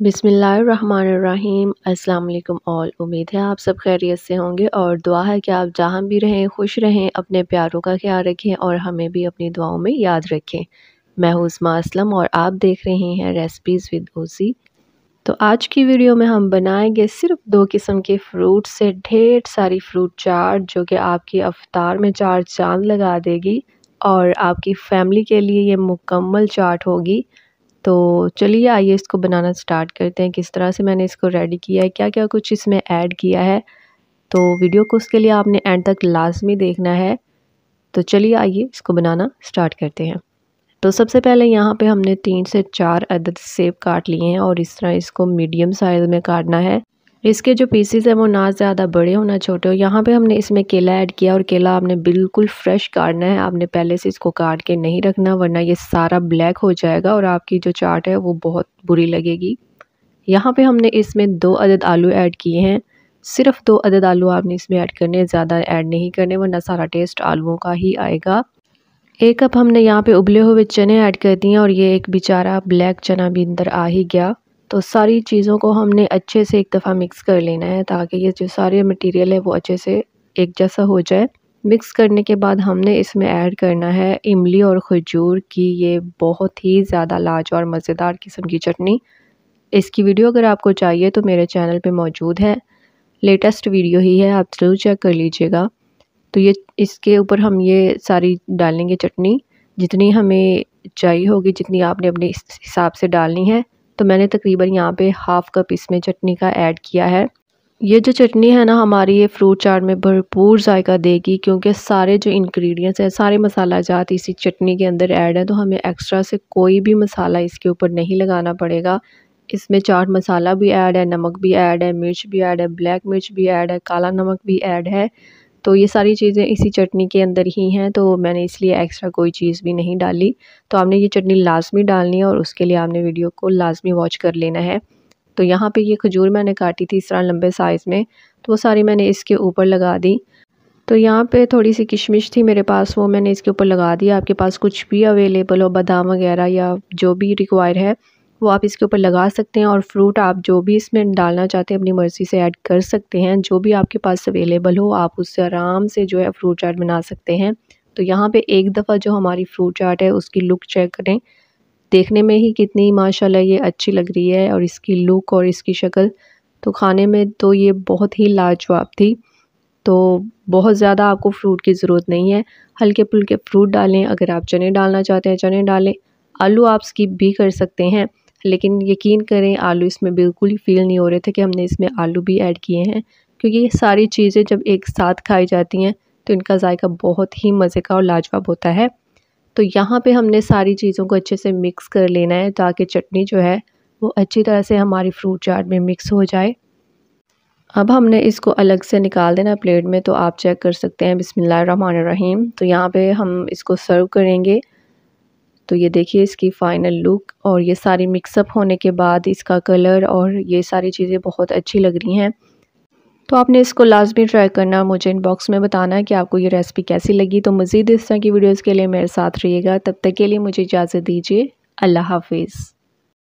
बिस्मिल्लाहिर्रहमानिर्रहीम। अस्सलाम वालेकुम ऑल। उम्मीद है आप सब खैरियत से होंगे और दुआ है कि आप जहाँ भी रहें खुश रहें, अपने प्यारों का ख्याल रखें और हमें भी अपनी दुआओं में याद रखें। मैं हूँ उस्मा असलम और आप देख रहे हैं रेसिपीज़ विद ओज़ी। तो आज की वीडियो में हम बनाएंगे सिर्फ 2 किस्म के फ्रूट से ढेर सारी फ्रूट चाट, जो कि आपकी अफ्तार में 4 चांद लगा देगी और आपकी फैमिली के लिए ये मुकम्मल चाट होगी। तो चलिए आइए इसको बनाना स्टार्ट करते हैं। किस तरह से मैंने इसको रेडी किया है, क्या क्या कुछ इसमें ऐड किया है, तो वीडियो को उसके लिए आपने एंड तक लाजमी देखना है। तो चलिए आइए इसको बनाना स्टार्ट करते हैं। तो सबसे पहले यहाँ पे हमने 3 से 4 अदद सेब काट लिए हैं और इस तरह इसको मीडियम साइज़ में काटना है। इसके जो पीसेस हैं वो ना ज़्यादा बड़े हो ना छोटे हो। यहाँ पे हमने इसमें केला ऐड किया और केला आपने बिल्कुल फ्रेश काटना है, आपने पहले से इसको काट के नहीं रखना, वरना ये सारा ब्लैक हो जाएगा और आपकी जो चाट है वो बहुत बुरी लगेगी। यहाँ पे हमने इसमें 2 अदद आलू ऐड किए हैं। सिर्फ 2 अदद आलू आपने इसमें ऐड करने, ज़्यादा ऐड नहीं करने, वरना सारा टेस्ट आलूओं का ही आएगा। 1 कप हमने यहाँ पे उबले हुए चने ऐड कर दिए और ये एक बेचारा ब्लैक चना भी अंदर आ ही गया। तो सारी चीज़ों को हमने अच्छे से एक दफ़ा मिक्स कर लेना है, ताकि ये जो सारे मटेरियल है वो अच्छे से एक जैसा हो जाए। मिक्स करने के बाद हमने इसमें ऐड करना है इमली और खजूर की ये बहुत ही ज़्यादा लाजवाब मज़ेदार किस्म की चटनी। इसकी वीडियो अगर आपको चाहिए तो मेरे चैनल पे मौजूद है, लेटेस्ट वीडियो ही है, आप ज़रूर चेक कर लीजिएगा। तो ये इसके ऊपर हम ये सारी डालेंगे चटनी, जितनी हमें चाहिए होगी, जितनी आपने अपने हिसाब से डालनी है। तो मैंने तकरीबन यहाँ पे हाफ़ कप इसमें चटनी का ऐड किया है। ये जो चटनी है ना हमारी, ये फ्रूट चाट में भरपूर जायका देगी, क्योंकि सारे जो इंग्रेडिएंट्स हैं, सारे मसाला जात इसी चटनी के अंदर ऐड है। तो हमें एक्स्ट्रा से कोई भी मसाला इसके ऊपर नहीं लगाना पड़ेगा। इसमें चाट मसाला भी ऐड है, नमक भी ऐड है, मिर्च भी ऐड है, ब्लैक मिर्च भी ऐड है, काला नमक भी ऐड है। तो ये सारी चीज़ें इसी चटनी के अंदर ही हैं, तो मैंने इसलिए एक्स्ट्रा कोई चीज़ भी नहीं डाली। तो आपने ये चटनी लाज़मी डालनी है और उसके लिए आपने वीडियो को लाज़मी वॉच कर लेना है। तो यहाँ पे ये खजूर मैंने काटी थी इस तरह लंबे साइज़ में, तो वो सारी मैंने इसके ऊपर लगा दी। तो यहाँ पे थोड़ी सी किशमिश थी मेरे पास, वो मैंने इसके ऊपर लगा दिया। आपके पास कुछ भी अवेलेबल हो, बादाम वगैरह या जो भी रिक्वायर है वो आप इसके ऊपर लगा सकते हैं। और फ्रूट आप जो भी इसमें डालना चाहते हैं अपनी मर्ज़ी से ऐड कर सकते हैं, जो भी आपके पास अवेलेबल हो आप उससे आराम से जो है फ्रूट चाट बना सकते हैं। तो यहाँ पे एक दफ़ा जो हमारी फ्रूट चाट है उसकी लुक चेक करें, देखने में ही कितनी माशाल्लाह ये अच्छी लग रही है, और इसकी लुक और इसकी शक्ल तो खाने में तो ये बहुत ही लाजवाब थी। तो बहुत ज़्यादा आपको फ्रूट की ज़रूरत नहीं है, हल्के फुल्के फ्रूट डालें। अगर आप चने डालना चाहते हैं चने डालें, आलू आप स्किप भी कर सकते हैं, लेकिन यकीन करें आलू इसमें बिल्कुल ही फ़ील नहीं हो रहे थे कि हमने इसमें आलू भी ऐड किए हैं, क्योंकि ये सारी चीज़ें जब एक साथ खाई जाती हैं तो इनका जायका बहुत ही मज़े का और लाजवाब होता है। तो यहाँ पे हमने सारी चीज़ों को अच्छे से मिक्स कर लेना है, ताकि चटनी जो है वो अच्छी तरह से हमारी फ्रूट चाट में मिक्स हो जाए। अब हमने इसको अलग से निकाल देना प्लेट में, तो आप चेक कर सकते हैं। बिस्मिल्लाहिर्रहमानिर्रहीम। तो यहाँ पे हम इसको सर्व करेंगे। तो ये देखिए इसकी फ़ाइनल लुक, और ये सारी मिक्सअप होने के बाद इसका कलर और ये सारी चीज़ें बहुत अच्छी लग रही हैं। तो आपने इसको लाज़मी ट्राई करना, मुझे इनबॉक्स में बताना है कि आपको ये रेसिपी कैसी लगी। तो मज़ीद इस तरह की वीडियोज़ के लिए मेरे साथ रहिएगा। तब तक के लिए मुझे इजाज़त दीजिए। अल्लाह हाफ़िज़।